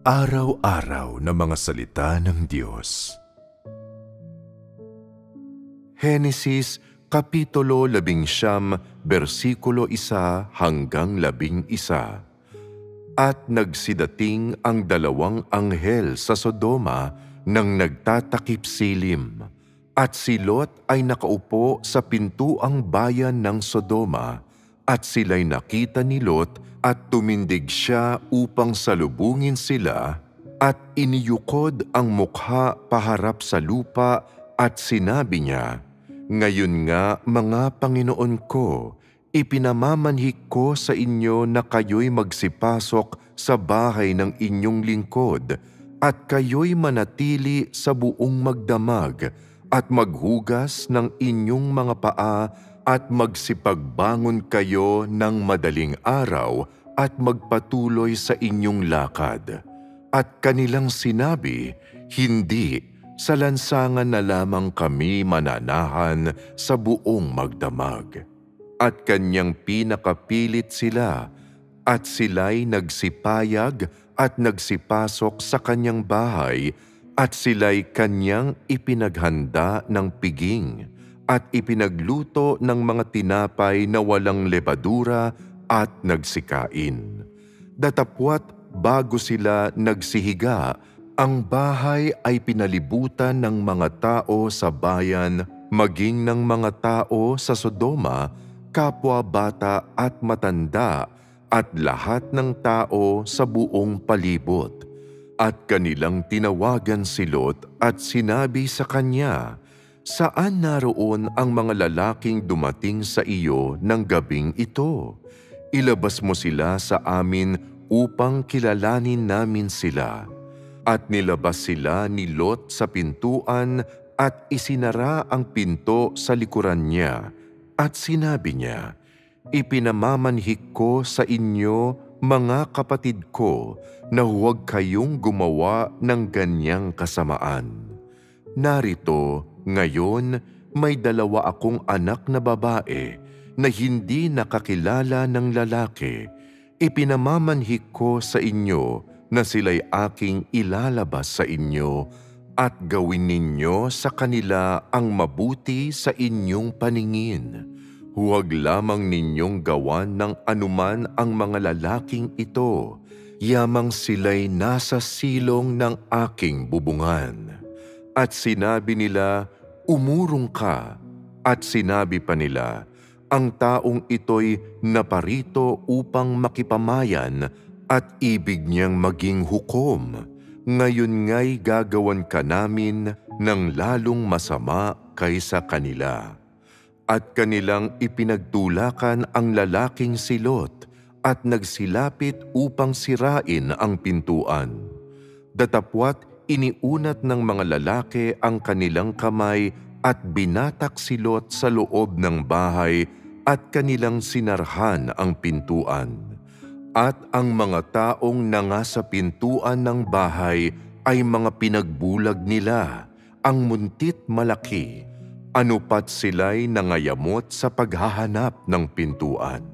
Araw-araw na mga salita ng Diyos. Henesis Kapitulo 19, versikulo 1 hanggang 11. At nagsidating ang dalawang anghel sa Sodoma nang nagtatakip silim, at si Lot ay nakaupo sa pintuang bayan ng Sodoma, at sila'y nakita ni Lot at tumindig siya upang salubungin sila, at iniyukod ang mukha paharap sa lupa at sinabi niya, "Ngayon nga, mga Panginoon ko, ipinamamanhik ko sa inyo na kayo'y magsipasok sa bahay ng inyong lingkod at kayo'y manatili sa buong magdamag at maghugas ng inyong mga paa at magsipagbangon kayo ng madaling araw at magpatuloy sa inyong lakad." At kanilang sinabi, "Hindi, sa lansangan na lamang kami mananahan sa buong magdamag." At kanyang pinakapilit sila, at sila'y nagsipayag at nagsipasok sa kanyang bahay, at sila'y kanyang ipinaghanda ng piging, at ipinagluto ng mga tinapay na walang lebadura at nagsikain. Datapwat bago sila nagsihiga, ang bahay ay pinalibutan ng mga tao sa bayan, maging ng mga tao sa Sodoma, kapwa bata at matanda, at lahat ng tao sa buong palibot. At kanilang tinawagan si Lot at sinabi sa kanya, "Saan naroon ang mga lalaking dumating sa iyo ng gabing ito? Ilabas mo sila sa amin upang kilalanin namin sila." At nilabas sila ni Lot sa pintuan at isinara ang pinto sa likuran niya, at sinabi niya, "Ipinamamanhik ko sa inyo, mga kapatid ko, na huwag kayong gumawa ng ganyang kasamaan. Narito, ngayon, may 2 akong anak na babae na hindi nakakilala ng lalaki. Ipinamamanhik ko sa inyo na sila'y aking ilalabas sa inyo, at gawin ninyo sa kanila ang mabuti sa inyong paningin. Huwag lamang ninyong gawan ng anuman ang mga lalaking ito, yamang sila'y nasa silong ng aking bubungan." At sinabi nila, "Umurong ka." At sinabi pa nila, "Ang taong ito'y naparito upang makipamayan at ibig niyang maging hukom. Ngayon nga'y gagawan ka namin ng lalong masama kaysa kanila." At kanilang ipinagtulakan ang lalaking si Lot at nagsilapit upang sirain ang pintuan. Datapwat iniunat ng mga lalaki ang kanilang kamay at binatak si Lot sa loob ng bahay, at kanilang sinarhan ang pintuan. At ang mga taong nangasa pintuan ng bahay ay mga pinagbulag nila, ang muntit malaki, anupat sila'y nangayamot sa paghahanap ng pintuan.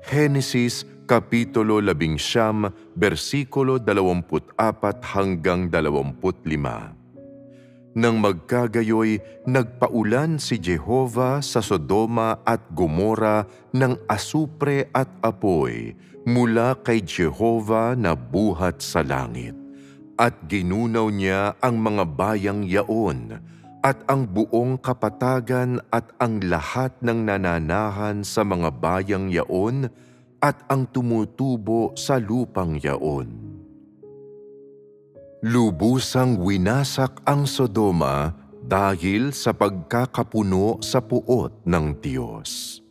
Henesis Kapitulo 19, versikulo 24 hanggang 25. Nang magkagayoy, nagpaulan si Jehova sa Sodoma at Gomora ng asupre at apoy mula kay Jehova na buhat sa langit. At ginunaw niya ang mga bayang yaon, at ang buong kapatagan at ang lahat ng nananahan sa mga bayang yaon, at ang tumutubo sa lupang yaon. Lubusang winasak ang Sodoma dahil sa pagkakapuno sa puot ng Diyos.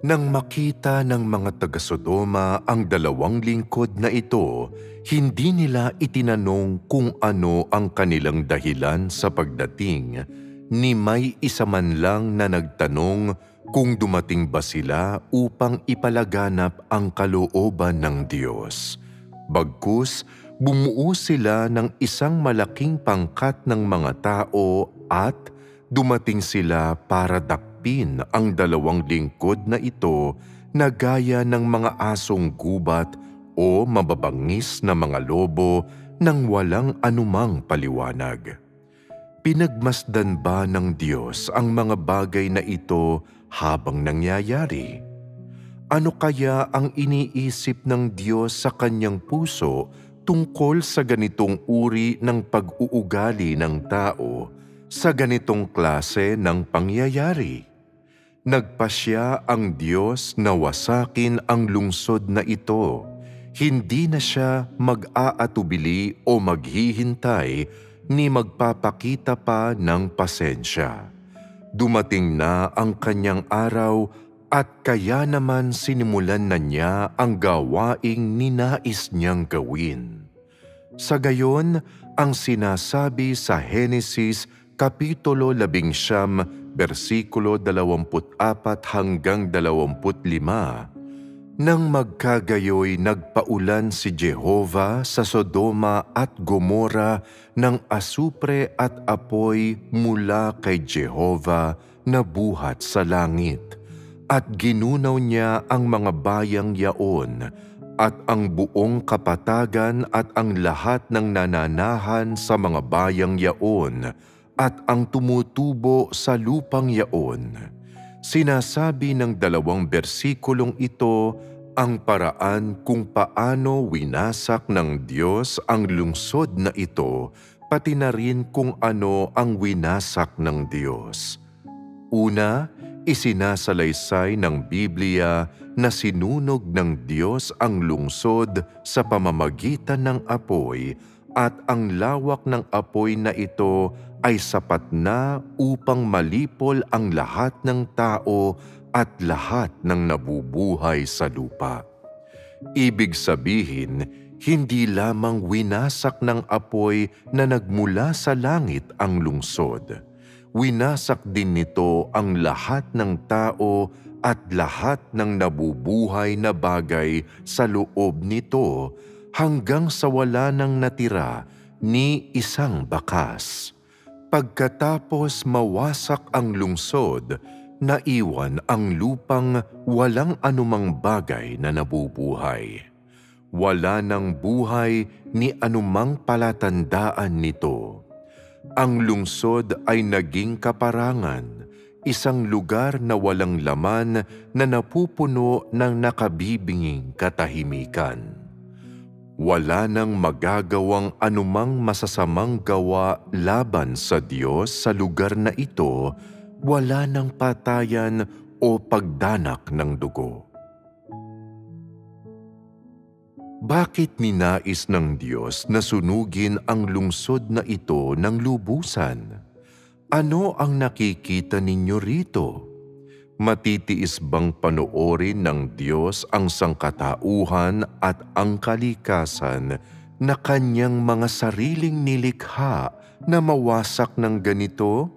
Nang makita ng mga taga-Sodoma ang 2 lingkod na ito, hindi nila itinanong kung ano ang kanilang dahilan sa pagdating, ni may isa man lang na nagtanong kung dumating ba sila upang ipalaganap ang kalooban ng Diyos. Bagkus, bumuo sila ng isang malaking pangkat ng mga tao at dumating sila para dakpin tanggapin ang 2 lingkod na ito na gaya ng mga asong gubat o mababangis na mga lobo nang walang anumang paliwanag. Pinagmasdan ba ng Diyos ang mga bagay na ito habang nangyayari? Ano kaya ang iniisip ng Diyos sa kanyang puso tungkol sa ganitong uri ng pag-uugali ng tao sa ganitong klase ng pangyayari? Nagpasya ang Diyos na wasakin ang lungsod na ito. Hindi na siya mag-aatubili o maghihintay ni magpapakita pa ng pasensya. Dumating na ang kanyang araw at kaya naman sinimulan na niya ang gawaing ninais niyang gawin. Sa gayon, ang sinasabi sa Henesis Kapitulo 11, versikulo 24 hanggang 25, nang magkagayoy nagpaulan si Jehova sa Sodoma at Gomora ng asupre at apoy mula kay Jehova na buhat sa langit, at ginunaw niya ang mga bayang yaon at ang buong kapatagan at ang lahat ng nananahan sa mga bayang yaon at ang tumutubo sa lupang yaon. Sinasabi ng 2 bersikulong ito ang paraan kung paano winasak ng Diyos ang lungsod na ito, pati na rin kung ano ang winasak ng Diyos. Una, isinasalaysay ng Biblia na sinunog ng Diyos ang lungsod sa pamamagitan ng apoy at ang lawak ng apoy na ito ay sapat na upang malipol ang lahat ng tao at lahat ng nabubuhay sa lupa. Ibig sabihin, hindi lamang winasak ng apoy na nagmula sa langit ang lungsod. Winasak din nito ang lahat ng tao at lahat ng nabubuhay na bagay sa loob nito hanggang sa wala nang natira ni isang bakas. Pagkatapos mawasak ang lungsod, naiwan ang lupang walang anumang bagay na nabubuhay. Wala nang buhay ni anumang palatandaan nito. Ang lungsod ay naging kaparangan, isang lugar na walang laman na napupuno ng nakabibinging katahimikan. Wala nang magagawang anumang masasamang gawa laban sa Diyos sa lugar na ito, wala nang patayan o pagdanak ng dugo. Bakit ninais ng Diyos na sunugin ang lungsod na ito ng lubusan? Ano ang nakikita ninyo rito? Matitiis bang panoorin ng Diyos ang sangkatauhan at ang kalikasan na kanyang mga sariling nilikha na mawasak ng ganito?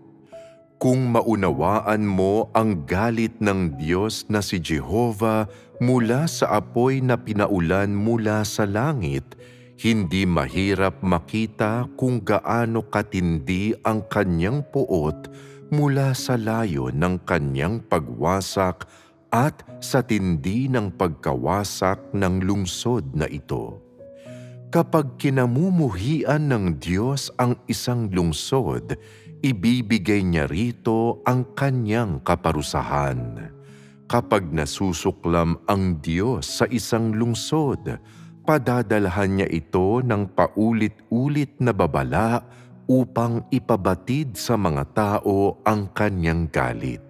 Kung maunawaan mo ang galit ng Diyos na si Jehova mula sa apoy na pinaulan mula sa langit, hindi mahirap makita kung gaano katindi ang kanyang puot mula sa layo ng kanyang pagwasak at sa tindi ng pagkawasak ng lungsod na ito. Kapag kinamumuhian ng Diyos ang isang lungsod, ibibigay niya rito ang kanyang kaparusahan. Kapag nasusuklam ang Diyos sa isang lungsod, padadalhan niya ito ng paulit-ulit na babala upang ipabatid sa mga tao ang kanyang galit.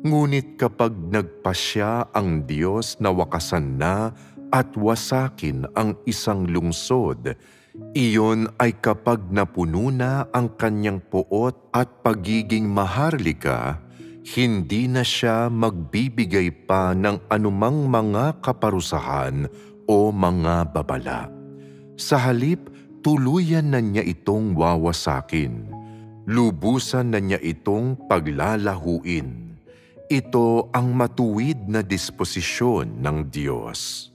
Ngunit kapag nagpasya ang Diyos na wakasan na at wasakin ang isang lungsod, iyon ay kapag napuno na ang kanyang puot at pagiging maharlika, hindi na siya magbibigay pa ng anumang mga kaparusahan o mga babala. Sa halip, tuluyan na niya itong wawasakin. Lubusan na niya itong paglalahuin. Ito ang matuwid na disposisyon ng Diyos.